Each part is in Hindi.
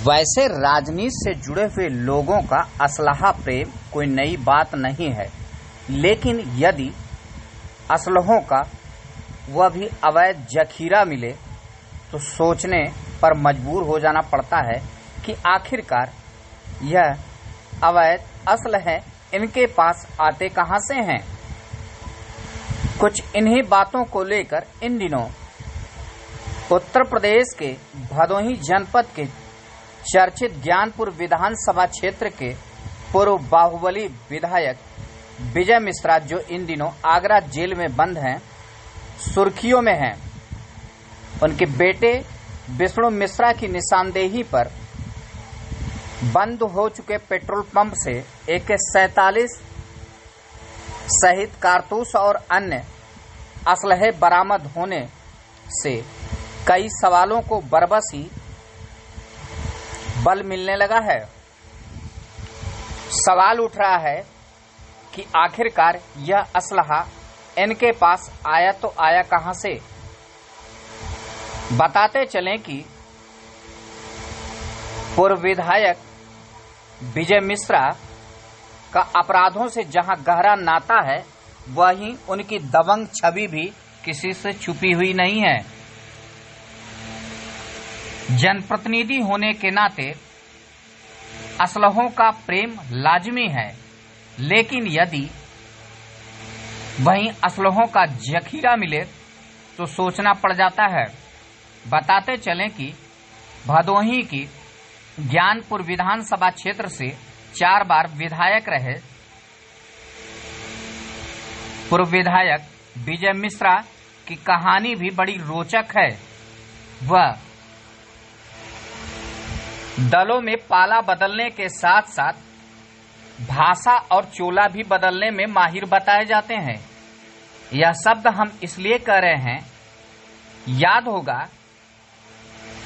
वैसे राजनीति से जुड़े हुए लोगों का असलहा प्रेम कोई नई बात नहीं है, लेकिन यदि असलहों का वह भी अवैध जखीरा मिले तो सोचने पर मजबूर हो जाना पड़ता है कि आखिरकार यह अवैध असलहे इनके पास आते कहां से हैं। कुछ इन्हीं बातों को लेकर इन दिनों उत्तर प्रदेश के भदोही जनपद के चर्चित ज्ञानपुर विधानसभा क्षेत्र के पूर्व बाहुबली विधायक विजय मिश्रा, जो इन दिनों आगरा जेल में बंद हैं, सुर्खियों में हैं। उनके बेटे विष्णु मिश्रा की निशानदेही पर बंद हो चुके पेट्रोल पंप से AK-47 सहित कारतूस और अन्य असलहे बरामद होने से कई सवालों को बरबस ही बल मिलने लगा है। सवाल उठ रहा है कि आखिरकार यह असलहा इनके पास आया तो आया कहां से। बताते चलें कि पूर्व विधायक विजय मिश्रा का अपराधों से जहां गहरा नाता है, वहीं उनकी दबंग छवि भी किसी से छुपी हुई नहीं है। जनप्रतिनिधि होने के नाते असलहों का प्रेम लाजमी है, लेकिन यदि वहीं असलहों का जखीरा मिले तो सोचना पड़ जाता है। बताते चलें कि भदोही की ज्ञानपुर विधानसभा क्षेत्र से 4 बार विधायक रहे पूर्व विधायक विजय मिश्रा की कहानी भी बड़ी रोचक है। वह दलों में पाला बदलने के साथ साथ भाषा और चोला भी बदलने में माहिर बताए जाते हैं। यह शब्द हम इसलिए कह रहे हैं, याद होगा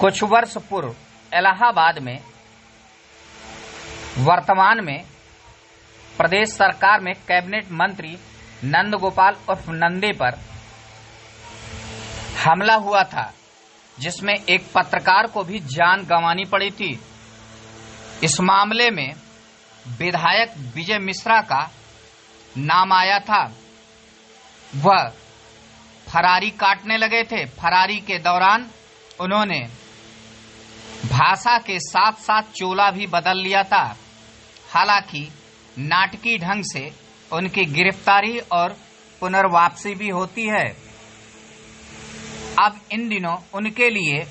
कुछ वर्ष पूर्व इलाहाबाद में वर्तमान में प्रदेश सरकार में कैबिनेट मंत्री नंदगोपाल उर्फ नंदे पर हमला हुआ था, जिसमें एक पत्रकार को भी जान गंवानी पड़ी थी। इस मामले में विधायक विजय मिश्रा का नाम आया था। वह फरारी काटने लगे थे। फरारी के दौरान उन्होंने भाषा के साथ साथ चोला भी बदल लिया था। हालांकि नाटकीय ढंग से उनकी गिरफ्तारी और पुनर्वापसी भी होती है। अब इन दिनों उनके लिए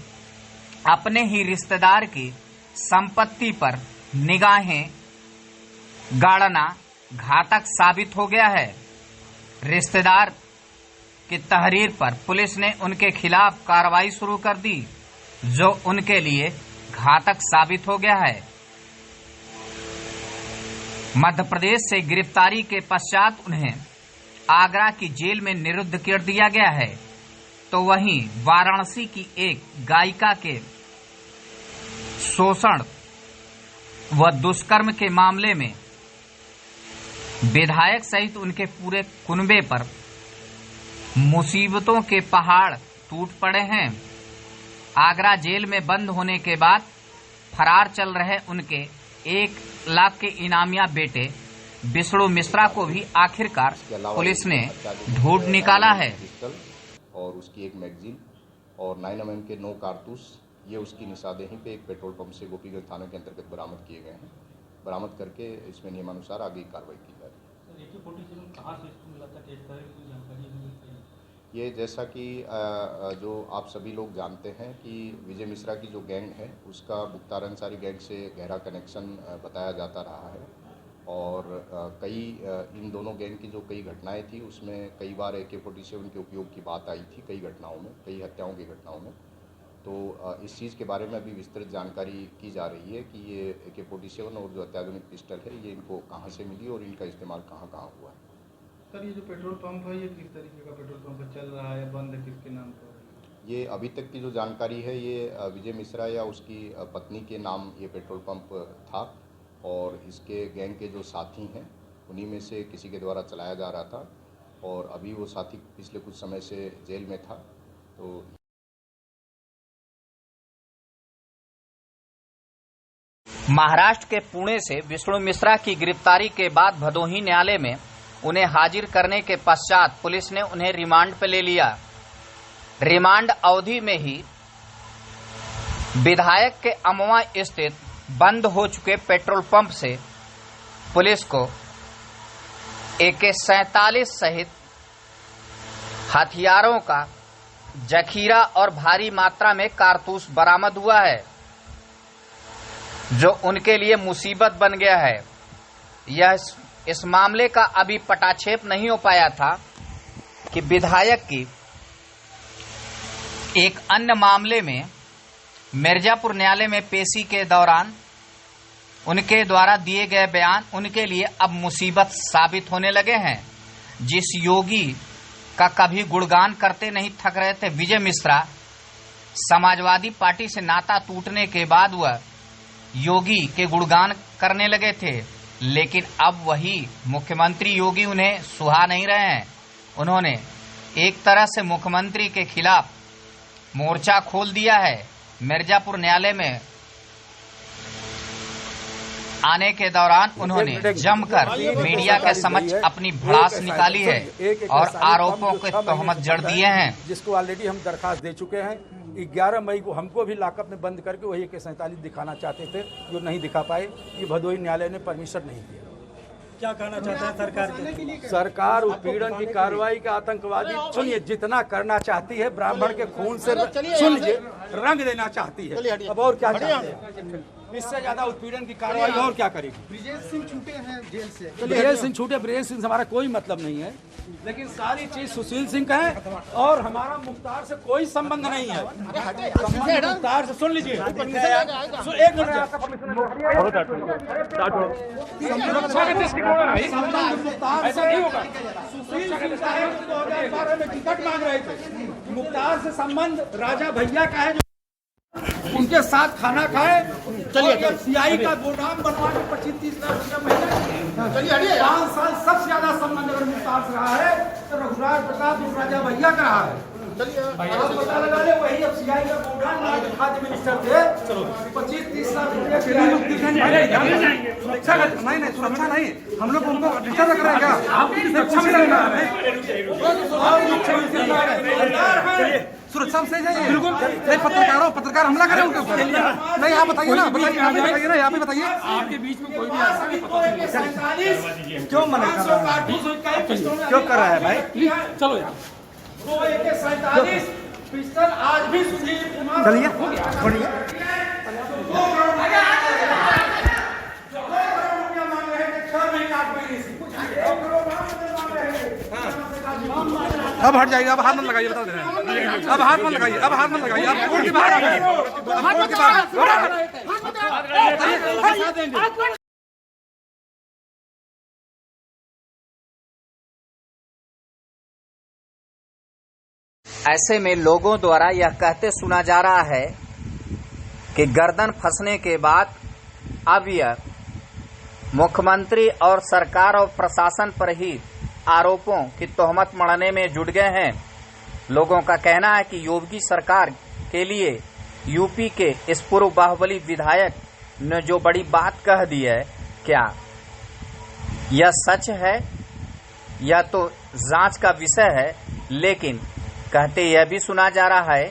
अपने ही रिश्तेदार की संपत्ति पर निगाहें गाड़ना घातक साबित हो गया है। रिश्तेदार की तहरीर पर पुलिस ने उनके खिलाफ कार्रवाई शुरू कर दी, जो उनके लिए घातक साबित हो गया है। मध्य प्रदेश से गिरफ्तारी के पश्चात उन्हें आगरा की जेल में निरुद्ध कर दिया गया है, तो वहीं वाराणसी की एक गायिका के शोषण व दुष्कर्म के मामले में विधायक सहित उनके पूरे कुनबे पर मुसीबतों के पहाड़ टूट पड़े हैं। आगरा जेल में बंद होने के बाद फरार चल रहे उनके 1 लाख के इनामिया बेटे विष्णु मिश्रा को भी आखिरकार पुलिस ने ढूंढ निकाला है। और उसकी एक मैगजीन और 9mm के 9 कारतूस, ये उसकी निशानदेही पे एक पेट्रोल पंप से गोपीगंज थाने के अंतर्गत बरामद किए गए हैं। बरामद करके इसमें नियमानुसार आगे की कार्रवाई की जा रही है। ये जैसा कि जो आप सभी लोग जानते हैं कि विजय मिश्रा की जो गैंग है, उसका मुख्तार अंसारी गैंग से गहरा कनेक्शन बताया जाता रहा है। और कई इन दोनों गैंग की जो कई घटनाएं थी, उसमें कई बार AK-47 के उपयोग की बात आई थी कई घटनाओं में, कई हत्याओं की घटनाओं में। तो इस चीज़ के बारे में अभी विस्तृत जानकारी की जा रही है कि ये AK-47 और जो अत्याधुनिक पिस्टल है, ये इनको कहाँ से मिली और इनका इस्तेमाल कहाँ कहाँ हुआ है। सर, ये जो पेट्रोल पंप है, ये किस तरीके का पेट्रोल पंप चल रहा है, बंद किसके नाम पर? ये अभी तक की जो जानकारी है, ये विजय मिश्रा या उसकी पत्नी के नाम ये पेट्रोल पंप था, और इसके गैंग के जो साथी हैं, उन्हीं में से किसी के द्वारा चलाया जा रहा था। और अभी वो साथी पिछले कुछ समय से जेल में था। तो महाराष्ट्र के पुणे से विष्णु मिश्रा की गिरफ्तारी के बाद भदोही न्यायालय में उन्हें हाजिर करने के पश्चात पुलिस ने उन्हें रिमांड पर ले लिया। रिमांड अवधि में ही विधायक के अमवा स्थित बंद हो चुके पेट्रोल पंप से पुलिस को AK-47 सहित हथियारों का जखीरा और भारी मात्रा में कारतूस बरामद हुआ है, जो उनके लिए मुसीबत बन गया है। इस मामले का अभी पटाक्षेप नहीं हो पाया था कि विधायक की एक अन्य मामले में मिर्जापुर न्यायालय में पेशी के दौरान उनके द्वारा दिए गए बयान उनके लिए अब मुसीबत साबित होने लगे हैं। जिस योगी का कभी गुणगान करते नहीं थक रहे थे विजय मिश्रा, समाजवादी पार्टी से नाता टूटने के बाद वह योगी के गुणगान करने लगे थे, लेकिन अब वही मुख्यमंत्री योगी उन्हें सुहा नहीं रहे हैं। उन्होंने एक तरह से मुख्यमंत्री के खिलाफ मोर्चा खोल दिया है। मिर्जापुर न्यायालय में आने के दौरान उन्होंने जमकर मीडिया के समक्ष अपनी भड़ास निकाली है और आरोपों के तहमत जड़ दिए हैं, जिसको ऑलरेडी हम दरखास्त दे चुके हैं। 11 मई को हमको भी लॉकअप में बंद करके वही AK-47 दिखाना चाहते थे, जो नहीं दिखा पाए। ये भदोही न्यायालय ने परमिशन नहीं दिया। क्या कहना चाहते हैं सरकार के? सरकार उत्पीड़न की कार्रवाई का आतंकवादी सुनिए जितना करना चाहती है, ब्राह्मण के खून से सुन लीजिए रंग देना चाहती है। अब और क्या चाहते हैं? इससे ज्यादा उत्पीड़न की कार्रवाई और क्या करेगी? ब्रिजेश सिंह छूटे हैं जेल से। ब्रिजेश सिंह छूटे, ब्रिजेश सिंह से हमारा कोई मतलब नहीं है, लेकिन सारी चीज सुशील सिंह का है और हमारा मुख्तार से कोई संबंध नहीं है। संबंध मुख्तार से सुन लीजिए। एक मुख्तार से नहीं होगा। सुशील सिंह साहब 2012 में टिकट मांग रहे थे। मुख्तार से संबंध राजा भैया का है, उनके साथ खाना खाए। चलिए CI का गोदाम बनवा के 25-30 लाख रुपया महीना। चलिए 5 साल सबसे ज्यादा संबंध अगर मुख्तार से रहा है तो रघुराज प्रसाद और राजा भैया का रहा है। चलिए आप पता लगा ले, वही अब CI का गोदाम बना के खाद्य मिनिस्टर थे। चलो 25-30 लाख रुपया नहीं सुरक्षा नहीं, हम लोग उनको अच्छा लग रहा है क्या? अच्छा भी लग रहा है सुरक्षा से जाइए। बिल्कुल पत्रकार हमला करें उनके ऊपर। नहीं आप बताइए ना, बताइए ना, यहाँ पे बताइए। आपके बीच में कोई भी क्यों मना कर रहा है? क्यों कर रहा है भाई? चलो यार AK-47 पिस्टल आज भी सुशील कुमार चलिए बढ़िया अब हट जाइए, अब हाथ मत लगाइए, बता दे रहे हैं। अब हाथ मत लगाइए, अब हाथ मत लगाइए, आप कोर्ट के बाहर आ गए। कोर्ट के बाहर ऐसे में लोगों द्वारा यह कहते सुना जा रहा है कि गर्दन फंसने के बाद अब यह मुख्यमंत्री और सरकार और प्रशासन पर ही आरोपों की तोहमत मढ़ने में जुट गए हैं। लोगों का कहना है कि योगी सरकार के लिए यूपी के इस पूर्व बाहुबली विधायक ने जो बड़ी बात कह दी है, क्या यह सच है? यह तो जांच का विषय है, लेकिन कहते यह भी सुना जा रहा है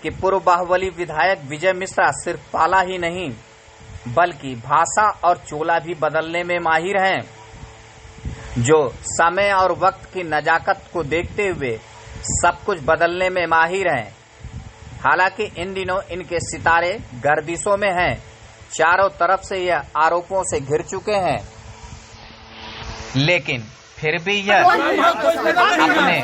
कि पूर्व बाहुबली विधायक विजय मिश्रा सिर्फ पाला ही नहीं बल्कि भाषा और चोला भी बदलने में माहिर हैं, जो समय और वक्त की नजाकत को देखते हुए सब कुछ बदलने में माहिर हैं। हालांकि इन दिनों इनके सितारे गर्दिशों में हैं, चारों तरफ से यह आरोपों से घिर चुके हैं, लेकिन फिर भी यह अपने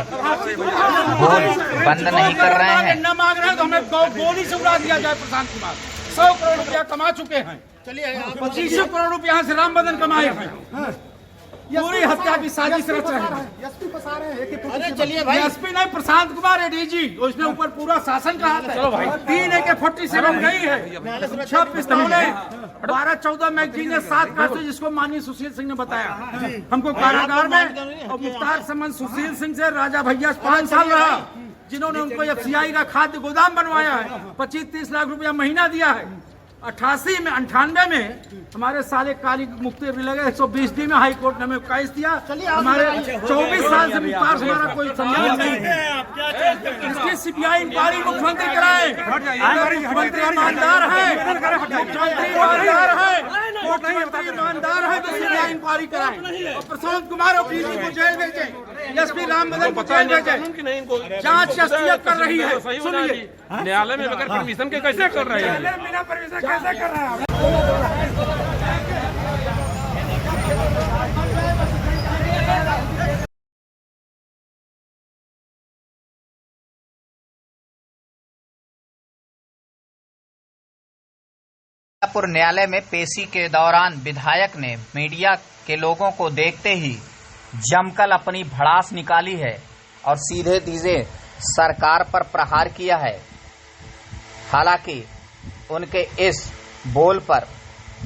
बोल बंद नहीं कर रहे हैं। न मांग रहे हैं तो हमें गोली से उड़ा दिया जाए। प्रशांत कुमार 100 करोड़ रुपया कमा चुके हैं। चलिए 25 करोड़ रुपया यहाँ से राम बदन कमाए हैं। पूरी हत्या की साजिश रच रहे हैं। एसपी फंसा रहे हैं। अरे चलिए भाई, एसपी नहीं, प्रशांत कुमार ADG, उसने ऊपर पूरा शासन का हाथ है। चलो भाई 3 AK-47 गई है, 6 पिस्तौलें, 12-14 मैगजीन, 7 कार्ड, जिसको माननीय सुशील सिंह ने बताया हमको कारागार में। और मुख्तार संबंध सुशील सिंह से राजा भैया 5 साल रहा, जिन्होंने उनको FCI का खाद्य गोदाम बनवाया है, 25-30 लाख रुपया महीना दिया है। 88 में 98 में हमारे साले काली मुक्ति भी लगे 120 में हाई कोर्ट ने हमें केस दिया। हमारे 24 साल से मुख्तार से हमारा कोई संबंध नहीं है। इसकी सीबीआई इंक्वायरी मुख्यमंत्री कराए। मुख्यमंत्री ईमानदार है, मुख्यमंत्री ईमानदार है तो सीबीआई इंक्वायरी कराए। और प्रशांत कुमार और डीजी को जेल भेजे, एसपी राम बदन को जेल भेजे। जांच शख्सियत कर रही है। सुनिए, न्यायालय में बगैर परमिशन के कैसे कर रहे हैं? बिना परमिशन कैसे कर रहे हैं? न्यायालय में पेशी के दौरान विधायक ने मीडिया के लोगों को देखते ही जमकर अपनी भड़ास निकाली है और सीधे सीधे सरकार पर प्रहार किया है। हालांकि उनके इस बोल पर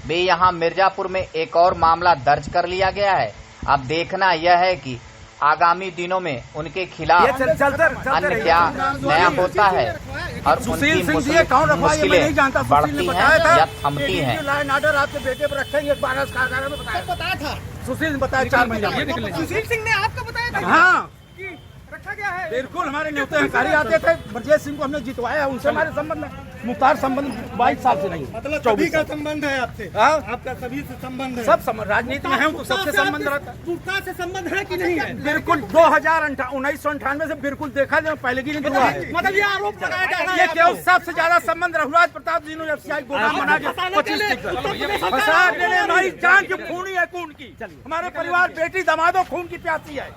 भी यहां मिर्जापुर में एक और मामला दर्ज कर लिया गया है। अब देखना यह है कि आगामी दिनों में उनके खिलाफ अन्य क्या नया होता है और उनकी मुश्किलें बढ़ती हैं या थमती हैं। ऑर्डर आपके बेटे पर रखेंगे, बारस कारागार में बताया था। सुशील ने बताया 4 महीने। सुशील सिंह ने आपको बताया था? हाँ, रखा गया है। बिल्कुल। हमारे न्योते अधिकारी आते थे, ब्रजेश सिंह को हमने जितवाया, उनसे हमारे संबंध में। मुख्तार संबंध 22 साल से नहीं, मतलब सभी का संबंध है आपसे? आपका सभी से संबंध है? सब संबंध राजनीति में है तो सबसे संबंध रहता है। मुख्तार से संबंध है कि नहीं है? बिल्कुल। 1998 से बिल्कुल देखा जाए, पहले की नहीं हुआ है। मतलब ये आरोप लगाया जा रहा है। ये केवल सबसे ज्यादा संबंध रघुराज प्रताप जी ने एफसीआई गोदाम बना के 25 फसाद देने हमारी जान की खूनी है, खून की। हमारे परिवार बेटी दमादो खून की प्यासी है,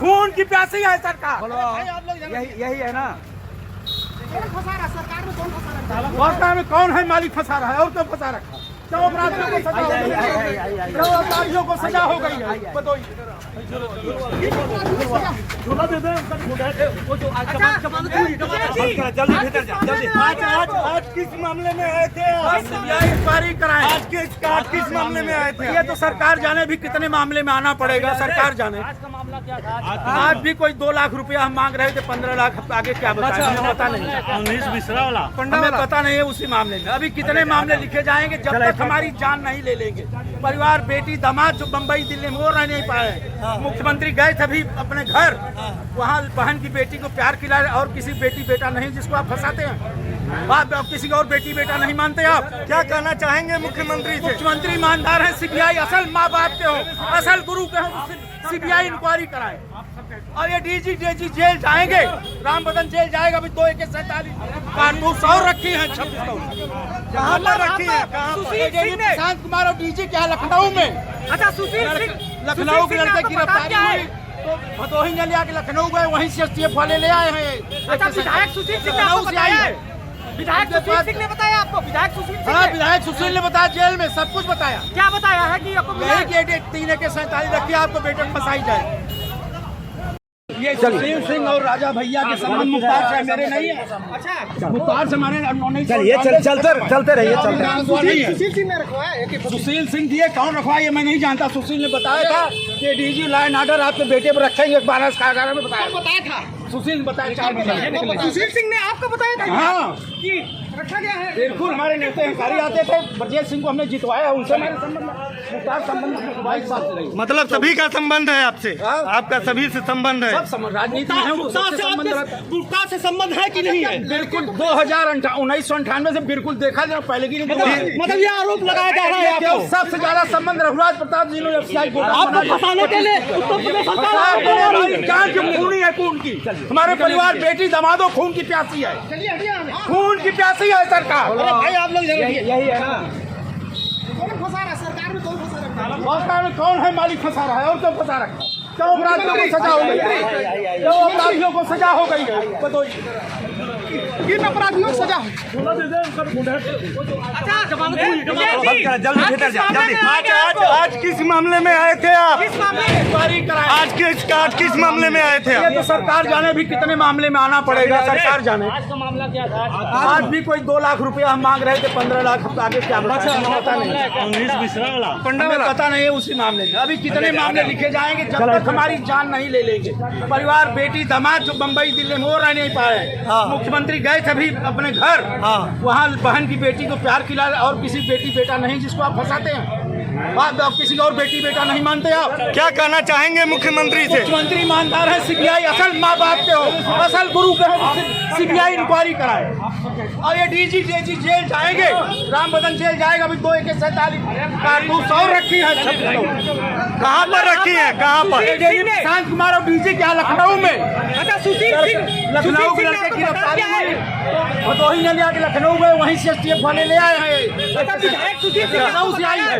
खून की प्यासी है सरकार। यही है ना? कौन फंसा रहा? सरकार में कौन फंसा रहा है? सरकार में कौन है मालिक फंसा रहा है और क्यों फंसा रखा? क्यों अपराधियों को सजा हो गई है? क्यों अपराधियों को सजा हो गई है? बताइए। आज किस मामले में आए थे? इंक्वायरी कराएं। आज किस मामले में आए थे? ये तो सरकार जाने भी कितने मामले में आना पड़ेगा, सरकार जाने। आज भी कोई 2 लाख रुपया हम मांग रहे थे, 15 लाख आगे क्या बताएं, हमें पता नहीं। 19 मिश्रा वाला हमें पता नहीं है उसी मामले में। अभी कितने मामले लिखे जाएंगे जब तक हमारी जान नहीं ले लेंगे। परिवार बेटी दामाद जो बम्बई दिल्ली में वो रह नहीं पाए। मुख्यमंत्री गए थे अभी अपने घर, वहाँ बहन की बेटी को प्यार खिलाए और किसी बेटी बेटा नहीं जिसको आप फंसाते हैं। आप किसी और बेटी बेटा नहीं मानते। आप क्या कहना चाहेंगे मुख्यमंत्री से? मुख्यमंत्री ईमानदार है, सीबीआई असल माँ बाप के हो, असल गुरु के हो, सीबीआई इंक्वायरी कराए। और ये डीजी जेल जाएंगे, राम बदन जेल जाएगा। अभी 2 AK-47 कारतूस और रखी है, 26 कहाँ पर रखी है? सुशील सिंह ने प्रशांत कुमार और डीजी क्या लखनऊ में? अच्छा, सुशील सिंह लखनऊ के लड़के की गिरफ्तारी हुई तो भदोही ने लिया के लखनऊ गए, वहीं से STF वाले ले आए हैं। अच्छा, विधायक सुशील सिंह ने आपको बताया है? विधायक सुशील सिंह ने बताया आपको? विधायक सुशील सिंह हाँ, ने? विधायक सुशील ने बताया, जेल में सब कुछ बताया। क्या बताया है कि आपको मिला है? यही 3 AK-47 रखी, आपको बेटे में फंसाई जाए। ये सुशील सिंह और राजा भैया के संबंध मुख्तार से मेरे नहीं है। अच्छा, मुख्तार से हमारे चलिए चलते रहिए। सुशील सिंह ने रखवाया है कि सुशील सिंह दिए, कौन रखवाया मैं नहीं जानता। सुशील ने बताया था कि डीजी लॉ एंड ऑर्डर आपके बेटे पर रखेंगे, 12 कारागार में बताया था? सुशील ने बताया 4 महीने। सुशील सिंह ने आपको बताया था हाँ, कि रखा गया है? बिल्कुल। हमारे न्योते अधिकारी आते थे, ब्रजेश सिंह को हमने जितवाया, उनसे हमारे संबंध मुख्तार संबंध 22 साल से नहीं। मतलब सभी का संबंध है आपसे? हाँ। आपका सभी से संबंध है? सब संबंध राजनीति में है तो सबसे संबंध रहता है। मुख्तार से संबंध है कि नहीं है? बिल्कुल। 1998 से बिल्कुल देखा जाए, पहले की नहीं हुआ है। मतलब ये आरोप लगाया जा रहा है केवल आपको? सबसे ज्यादा संबंध रघुराज प्रताप जी ने एफसीआई गोदाम बना आपको फंसाने के लिए उत्तर प्रदेश सरकार हमारी जान की खूनी है, खून की। हमारे परिवार बेटी दमादो खून की प्यासी है, खून की प्यासी है सरकार। भाई आप लोग यही है ना? कौन फंसा रहा है? सरकार में कौन फंसा रहा है? सरकार में कौन है मालिक फंसा रहा है और क्यों फंसा रखा? क्यों अपराधियों को सजा हो गई है? क्यों अपराधियों को सजा हो गई है? बताइए। किन अपराधियों को सजा? आज किस मामले में आए थे आप? किस मामले में? इंक्वायरी कराएं। आज किस मामले में आए थे ये आप? तो सरकार जाने भी कितने मामले में आना पड़ेगा, सरकार जाने। आज का मामला क्या था? आज भी कोई 2 लाख रुपया हम मांग रहे थे, 15 लाख आगे क्या बताएं, हमें पता नहीं। 19 मिश्रा वाला हमें पता नहीं है उसी मामले में। अभी कितने मामले लिखे जाएंगे जब तक तक हमारी जान नहीं ले लेंगे। परिवार, बेटी, दामाद जो बम्बई, दिल्ली में वो रह नहीं पाए। मुख्यमंत्री गए थे अभी अपने घर, वहाँ बहन की बेटी को प्यार खिला, और किसी बेटी बेटा नहीं जिसको आप फंसाते हैं। आप किसी और बेटी बेटा नहीं मानते। आप क्या कहना चाहेंगे मुख्यमंत्री से? मुख्यमंत्री ईमानदार है, सीबीआई असल माँ बाप के हो, असल गुरु के हो, सीबीआई इंक्वायरी कराए। और ये डीजी जेल जाएंगे, राम बदन जेल जाएगा। अभी 2 AK-47 कारतूस और रखी है। कहाँ पर रखी है? कहाँ पर? शांत कुमार और डीजी क्या लखनऊ में? अच्छा, सुशील सिंह, लखनऊ के लड़के की गिरफ्तारी हुई, भदोही ने लिया के लखनऊ गए, वहीं से STF वाले ले आए हैं। विधायक सुशील सिंह लखनऊ से आई है।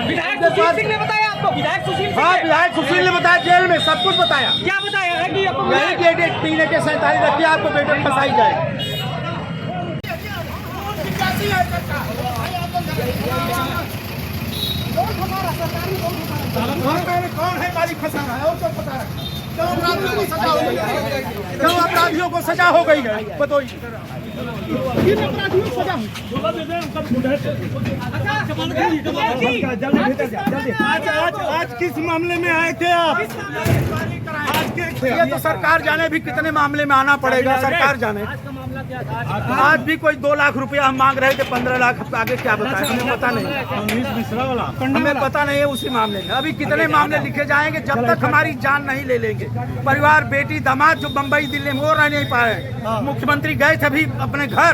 विधायक सुशील सिंह ने बताया आपको? विधायक सुशील सिंह? हाँ, विधायक सुशील ने बताया, जेल में सब कुछ बताया। क्या बताया है कि आपको? यही कि 3 AK-47 रखिए, आपको बेटे में फंसाई जाए। कौन है मालिक फंसा रहा है और क्यों फंसा रहा है? क्यों अपराधियों को सजा हो गई है? बताइए, किन अपराधियों को सजा? आज किस मामले में आए थे आप? ये तो सरकार जाने भी कितने मामले में आना पड़ेगा, सरकार जाने। आज भी कोई 2 लाख रुपया हम मांग रहे थे, 15 लाख आगे क्या बताएं, हमें पता नहीं। हमें पता नहीं है उसी मामले में। अभी कितने मामले लिखे जाएंगे जब तक हमारी जान नहीं ले लेंगे। परिवार, बेटी, दामाद जो बम्बई, दिल्ली में वो रह नहीं पाए। मुख्यमंत्री गए थे अभी अपने घर,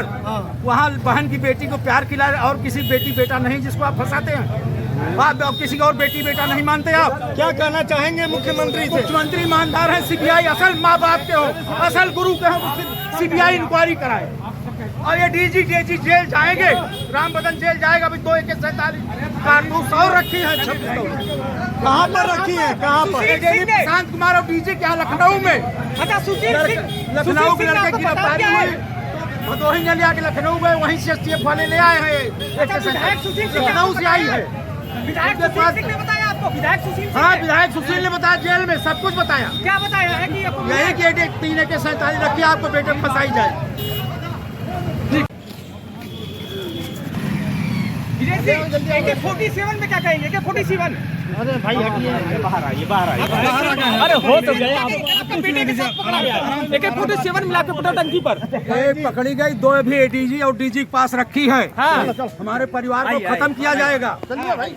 वहाँ बहन की बेटी को प्यार खिला, और किसी बेटी बेटा नहीं जिसको आप फंसाते हैं। आप किसी और बेटी बेटा नहीं मानते। आप क्या कहना चाहेंगे मुख्यमंत्री से? मुख्यमंत्री ईमानदार है, सीबीआई असल माँ बाप के हो, असल गुरु के हो, सीबीआई इंक्वायरी कराए। और ये डीजी जेल जाएंगे, राम बदन जेल जाएगा। अभी 2 AK-47 कारतूस और रखी है। कहाँ पर रखी है? कहाँ पर? शांत कुमार और डीजी क्या लखनऊ में? अच्छा, सुशील सिंह, लखनऊ के लड़के की गिरफ्तारी हुई, भदोही ने लिया के लखनऊ गए, वहीं से STF वाले ले आए हैं। विधायक सुशील सिंह लखनऊ से आई है। विधायक सुशील सिंह ने बताया आपको? विधायक सुशील सिंह? हाँ, विधायक सुशील ने बताया, जेल में सब कुछ बताया। क्या बताया है कि आपको? यही कि 3 AK-47 रखिए, आपको बेटे में फंसाई जाए। AK-47 में क्या कहेंगे? AK-47 अरे भाई हटिए, बाहर आइए। अरे हो तो गया, आपके बेटे के साथ पकड़ा गया। AK-47 मिला के पटा टंकी पर एक पकड़ी गई, 2 अभी ADG और DG के पास रखी है। हमारे परिवार को खत्म किया जाएगा।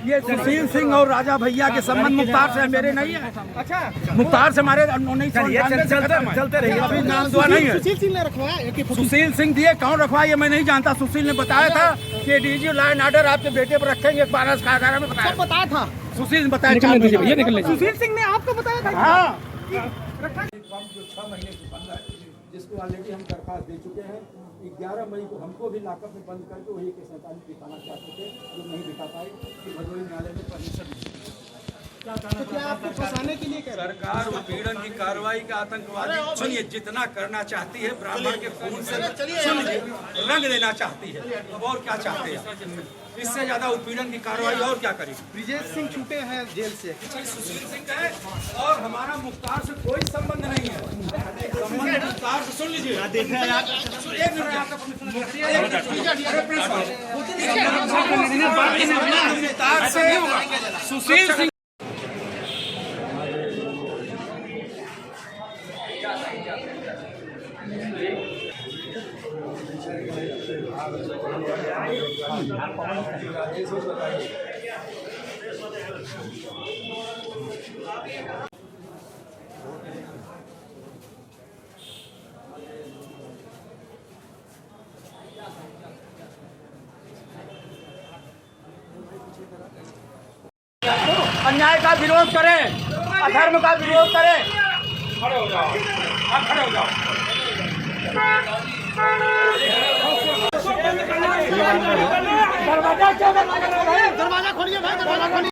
ये सुशील सिंह और राजा भैया के संबंध मुख्तार से मेरे नहीं है। अच्छा, मुख्तार से हमारे 1999 चलते रहिए। अभी नाम दुआ नहीं है। सुशील सिंह ने रखवाया? सुशील सिंह दिए, कौन रखवाया मैं नहीं जानता। सुशील ने बताया था कि DG लॉ एंड ऑर्डर आपके बेटे पर रखेंगे, 12 कारागार में बताया था। सुशील ने बताया। 4 बजे ये निकल सुशील सिंह ने आपको बताया था? हाँ, जो 6 महीने की बंद है, जिसको ऑलरेडी हम दरखास्त दे चुके हैं। 11 मई को हमको भी लॉकअप में बंद करके वही AK-47 दिखाना चाहते थे, जो नहीं दिखा पाए कि भदोही न्यायालय में परमिशन नहीं। क्या आपको फंसाने के लिए सरकार उत्पीड़न की कार्रवाई का आतंकवादी सुनिए जितना करना चाहती है, ब्राह्मण के खून से रंग देना चाहती है। अब और क्या चाहते हैं? इससे ज्यादा उत्पीड़न की कार्रवाई और क्या करेगी? ब्रिजेश सिंह छूटे हैं जेल से। सुशील सिंह है, और हमारा मुख्तार से कोई संबंध नहीं है। संबंध मुख्तार से सुन लीजिए, मुख्तार से सुशील सिंह अन्याय का विरोध करें, अधर्म का विरोध करें। खड़े हो जाओ, खड़े हो जाओ। दरवाजा खोलिए भाई, दरवाजा खोलिए।